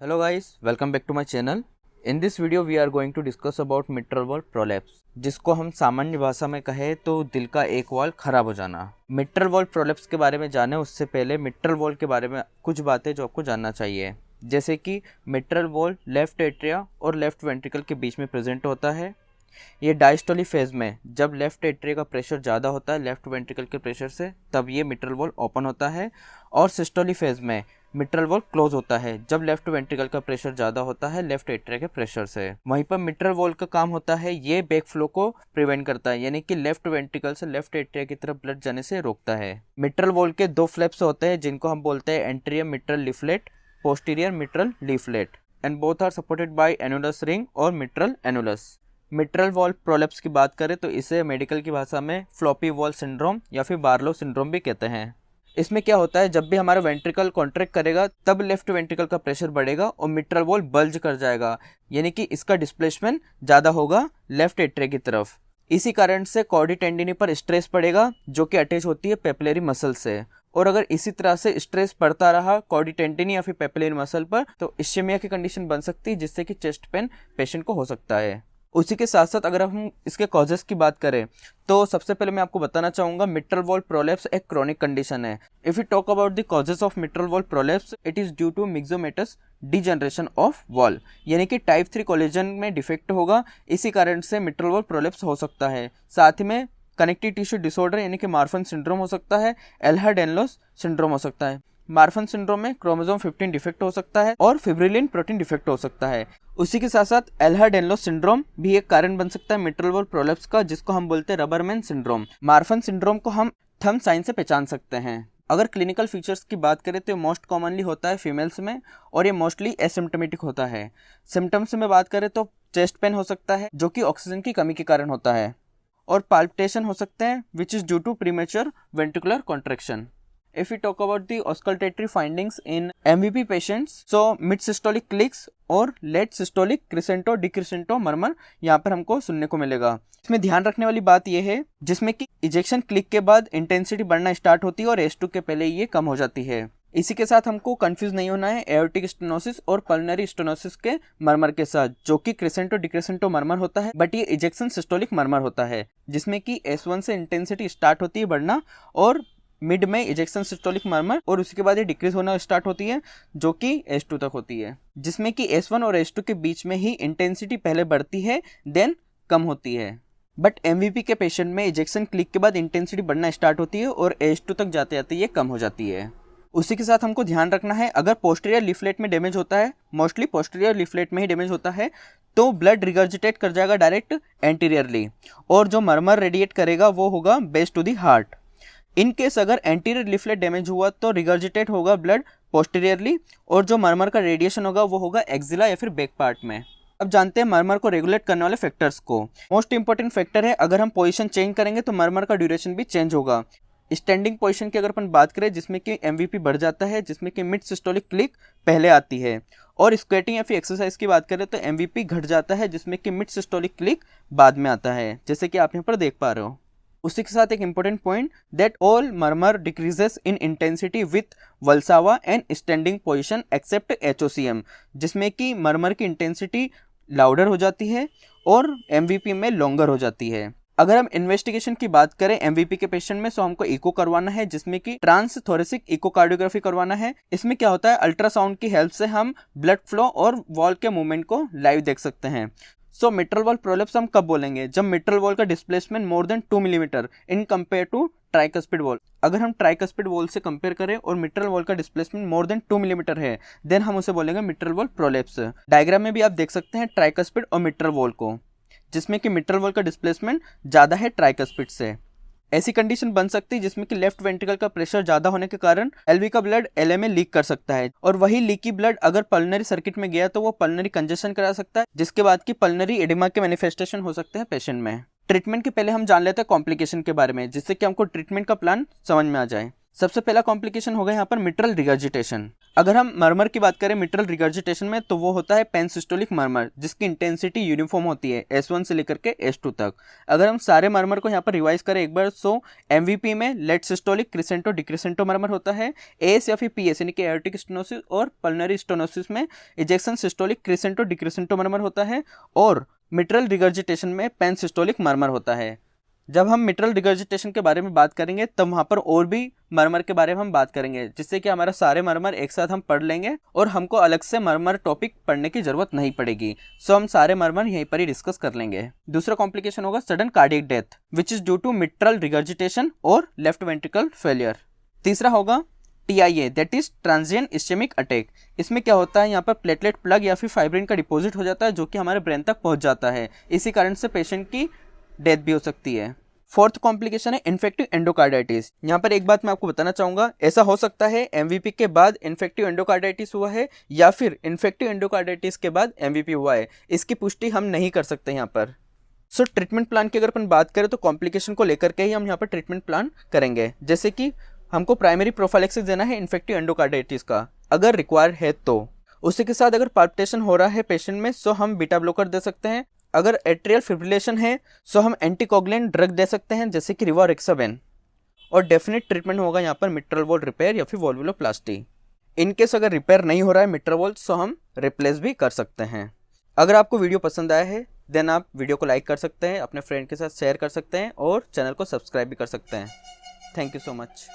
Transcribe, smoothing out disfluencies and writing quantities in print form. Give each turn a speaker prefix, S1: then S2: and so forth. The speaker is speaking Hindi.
S1: Hello guys, welcome back to my channel. In this video we are going to discuss about mitral valve prolapse, जिसको हम सामान्य भाषा में कहें तो दिल का एक वॉल्व खराब हो जाना। मिट्रल वॉल्व प्रोलैप्स के बारे में जाने उससे पहले मिट्रल वॉल्व के बारे में कुछ बातें जो आपको जानना चाहिए, जैसे कि मिट्रल वॉल्व लेफ्ट एट्रिया और लेफ्ट वेंट्रिकल के बीच में प्रेजेंट होता है। ये डायस्टोली फेज में जब लेफ्ट एट्रिया का प्रेशर ज़्यादा होता है लेफ्ट वेंट्रिकल के प्रेशर से, तब ये मिट्रल वॉल्व ओपन होता है। और सिस्टोली फेज में मिट्रल वॉल्व क्लोज होता है जब लेफ्ट वेंट्रिकल का प्रेशर ज़्यादा होता है लेफ्ट एट्रिया के प्रेशर से। वहीं पर मिट्रल वॉल्व का काम होता है ये बैक फ्लो को प्रिवेंट करता है, यानी कि लेफ्ट वेंट्रिकल से लेफ्ट एट्रिया की तरफ ब्लड जाने से रोकता है। मिट्रल वॉल्व के दो फ्लैप्स होते हैं जिनको हम बोलते हैं anterior mitral leaflet, posterior mitral leaflet, and both are supported by annulus ring और mitral annulus. Mitral valve prolapse की बात करें तो इसे मेडिकल की भाषा में फ्लॉपी वॉल्व सिंड्रोम या फिर बार्लो सिंड्रोम भी कहते हैं। इसमें क्या होता है, जब भी हमारा वेंट्रिकल कॉन्ट्रैक्ट करेगा तब लेफ्ट वेंट्रिकल का प्रेशर बढ़ेगा और मिट्रल वॉल्व बल्ज कर जाएगा, यानी कि इसका डिस्प्लेसमेंट ज़्यादा होगा लेफ्ट एट्रिया की तरफ। इसी कारण से कॉर्डी टेंडिनी पर स्ट्रेस पड़ेगा जो कि अटैच होती है पेपिलरी मसल से, और अगर इसी तरह से स्ट्रेस पड़ता रहा कॉर्डी टेंडिनी या फिर पेपिलरी मसल पर तो इस्चेमिया की कंडीशन बन सकती है, जिससे कि चेस्ट पेन पेशेंट को हो सकता है। उसी के साथ साथ अगर हम इसके कॉजेस की बात करें तो सबसे पहले मैं आपको बताना चाहूँगा मिट्रल वॉल्व प्रोलैप्स एक क्रोनिक कंडीशन है। If you talk about the causes of mitral valve prolapse, it is due to myxomatous degeneration of valve, यानी कि टाइप 3 कोलेजन में डिफेक्ट होगा, इसी कारण से मिट्रल वॉल्व प्रोलैप्स हो सकता है। साथ ही में कनेक्टिव टिश्यू डिसऑर्डर यानी कि मार्फन सिंड्रोम हो सकता है, एल्हर-डैनियल्स सिंड्रोम हो सकता है। मार्फन सिंड्रोम में क्रोमोसोम 15 डिफेक्ट हो सकता है और फिब्रिलिन प्रोटीन डिफेक्ट हो सकता है। उसी के साथ साथ एल्हर-डैनियल्स सिंड्रोम भी एक कारण बन सकता है मिट्रल वॉल्व प्रोलैप्स का, जिसको हम बोलते हैं रबरमैन सिंड्रोम। मार्फन सिंड्रोम को हम थंब साइन से पहचान सकते हैं। अगर क्लिनिकल फीचर्स की बात करें तो मोस्ट कॉमनली होता है फीमेल्स में और ये मोस्टली एसिम्टोमेटिक होता है। सिम्टम्स में बात करें तो चेस्ट पेन हो सकता है जो कि ऑक्सीजन की कमी के कारण होता है, और पाल्पिटेशन हो सकते हैं which is due to premature ventricular contraction. If we talk about the auscultatory findings in MVP patients, so mid systolic clicks और लेट सिस्टोलिक क्रिसेंटो डिक्रिसेंटो मरमर यहाँ पर हमको सुनने को मिलेगा। इसमें ध्यान रखने वाली बात यह है जिसमें कि इजेक्शन क्लिक के बाद इंटेंसिटी बढ़ना स्टार्ट होती है और S2 के पहले ये कम हो जाती है। इसी के साथ हमको कंफ्यूज नहीं होना है एओर्टिक स्टेनोसिस और पल्मोनरी स्टेनोसिस के मरमर के साथ, जो कि क्रिसेंटो डिक्रिसेंटो मरमर होता है, बट ये इजेक्शन सिस्टोलिक मरमर होता है जिसमें कि S1 से इंटेंसिटी स्टार्ट होती है बढ़ना और मिड में इजेक्शन सिस्टोलिक मरमर, और उसी के बाद ये डिक्रीज होना स्टार्ट होती है जो कि S2 तक होती है, जिसमें कि S1 और S2 के बीच में ही इंटेंसिटी पहले बढ़ती है देन कम होती है। बट MVP के पेशेंट में इजेक्शन क्लिक के बाद इंटेंसिटी बढ़ना स्टार्ट होती है और S2 तक जाते जाते ये कम हो जाती है। उसी के साथ हमको ध्यान रखना है अगर पोस्टीरियर लीफलेट में डैमेज होता है, मोस्टली पोस्टीरियर लीफलेट में ही डैमेज होता है, तो ब्लड रिगर्जिटेट कर जाएगा डायरेक्ट एंटीरियरली और जो मरमर रेडिएट करेगा वो होगा base to the heart. In case अगर एंटीरियर लीफलेट डैमेज हुआ तो रिगर्जिटेट होगा ब्लड पोस्टीरियरली और जो मरमर का रेडिएशन होगा वो होगा एक्सिला या फिर बैक पार्ट में। अब जानते हैं मरमर को रेगुलेट करने वाले फैक्टर्स को। मोस्ट इंपॉर्टेंट फैक्टर है अगर हम पोजीशन चेंज करेंगे तो मरमर का ड्यूरेशन भी चेंज होगा। स्टैंडिंग पोजीशन की अगर अपन बात करें जिसमें कि MVP बढ़ जाता है, जिसमें कि मिड सिस्टोलिक क्लिक पहले आती है, और स्क्वेटिंग या फिर एक्सरसाइज की बात करें तो MVP घट जाता है जिसमें कि मिड सिस्टोलिक क्लिक बाद में आता है, जैसे कि आप यहाँ पर देख पा रहे हो। उसी के साथ एक important point that all murmur decreases in intensity with Valsalva and standing position except HOCM, जिसमें कि मरमर की इंटेंसिटी लाउडर हो जाती है और MVP में लॉन्गर हो जाती है। अगर हम इन्वेस्टिगेशन की बात करें MVP के पेशेंट में तो हमको इको करवाना है, जिसमें कि ट्रांस थोरेसिक इकोकार्डियोग्राफी करवाना है। इसमें क्या होता है, अल्ट्रासाउंड की हेल्प से हम ब्लड फ्लो और वॉल्व के मूवमेंट को लाइव देख सकते हैं। सो मिट्रल वॉल्व प्रोलैप्स हम कब बोलेंगे, जब मिट्रल वॉल्व का displacement more than 2 millimetre in compare to tricuspid valve. अगर हम ट्राइकस्पिड वॉल्व से कंपेयर करें और मिट्रल वॉल्व का डिस्प्लेसमेंट मोर देन 2 मिलीमीटर है देन हम उसे बोलेंगे मिट्रल वॉल्व प्रोलैप्स। डायग्राम में भी आप देख सकते हैं ट्राइकस्पिड और मिट्रल वॉल्व को, जिसमें कि मिट्रल वॉल्व का डिस्प्लेसमेंट ज़्यादा है ट्राइकस्पिड से। ऐसी कंडीशन बन सकती है जिसमें कि लेफ्ट वेंट्रिकल का प्रेशर ज़्यादा होने के कारण LV का ब्लड LA में लीक कर सकता है, और वही लीकी ब्लड अगर पल्मोनरी सर्किट में गया तो वो पल्मोनरी कंजेशन करा सकता है, जिसके बाद की पल्मोनरी एडिमा के मैनिफेस्टेशन हो सकते हैं पेशेंट में। ट्रीटमेंट के पहले हम जान लेते हैं कॉम्प्लिकेशन के बारे में, जिससे कि हमको ट्रीटमेंट का प्लान समझ में आ जाए। सबसे पहला कॉम्प्लिकेशन होगा यहाँ पर मिट्रल रिगर्जिटेशन। अगर हम मर्मर की बात करें मिट्रल रिगर्जिटेशन में, तो वो होता है पेनसिस्टोलिक मर्मर, जिसकी इंटेंसिटी यूनिफॉर्म होती है S1 से लेकर के S2 तक। अगर हम सारे मर्मर को यहाँ पर रिवाइज करें एक बार, सो MVP में लेट सिस्टोलिक, क्रिसेंटो, डिक्रिसेंटो मर्मर होता है। AS या फिर PS यानी कि एओर्टिक स्टेनोसिस और पल्मोनरी स्टेनोसिस में इजेक्शन सिस्टोलिक, क्रिसेंटो, डिक्रिसेंटो मर्मर होता है। और मिट्रल रिगर्जिटेशन में पेनसिस्टोलिक मर्मर होता है। जब हम मिट्रल रिगर्जिटेशन के बारे में बात करेंगे तब वहाँ पर और भी मर्मर के बारे में हम बात करेंगे, जिससे कि हमारा सारे मर्मर एक साथ हम पढ़ लेंगे और हमको अलग से मर्मर टॉपिक पढ़ने की जरूरत नहीं पड़ेगी। सो हम सारे मर्मर यहीं पर ही डिस्कस कर लेंगे। दूसरा कॉम्प्लिकेशन होगा sudden cardiac death which is due to mitral regurgitation और लेफ्ट वेंट्रिकल फेलियर। तीसरा होगा TIA that is transient ischaemic attack. इसमें क्या होता है, यहाँ पर प्लेटलेट प्लग या फिर फाइब्रिन का डिपॉजिट हो जाता है जो कि हमारे ब्रेन तक पहुंच जाता है। इसी कारण से पेशेंट की डेथ भी हो सकती है। फोर्थ कॉम्प्लिकेशन है इन्फेक्टिव एंडोकार्डाइटिस। यहाँ पर एक बात मैं आपको बताना चाहूँगा, ऐसा हो सकता है MVP के बाद इन्फेक्टिव एंडोकार्डाइटिस हुआ है या फिर इन्फेक्टिव एंडोकार्डाइटिस के बाद MVP हुआ है। इसकी पुष्टि हम नहीं कर सकते यहाँ पर। सो ट्रीटमेंट प्लान की अगर अपन बात करें तो कॉम्प्लिकेशन को लेकर के ही हम यहाँ पर ट्रीटमेंट प्लान करेंगे। जैसे कि हमको प्राइमरी प्रोफाइलेक्सिस देना है इन्फेक्टिव एंडोकार्डाइटिस का, अगर रिक्वायर है तो। उसी के साथ अगर पाल्पिटेशन हो रहा है पेशेंट में, सो हम बीटा ब्लॉकर दे सकते हैं। अगर एट्रियल फिब्रिलेशन है सो हम एंटीकोगुलेंट ड्रग दे सकते हैं जैसे कि रिवारोक्साबेन। और डेफिनेट ट्रीटमेंट होगा यहाँ पर मिट्रल वॉल रिपेयर या फिर वॉल्वुलोप्लास्टी। इनकेस अगर रिपेयर नहीं हो रहा है मिट्रल वॉल, सो हम रिप्लेस भी कर सकते हैं। अगर आपको वीडियो पसंद आया है देन आप वीडियो को लाइक कर सकते हैं, अपने फ्रेंड के साथ शेयर कर सकते हैं और चैनल को सब्सक्राइब भी कर सकते हैं। Thank you so much.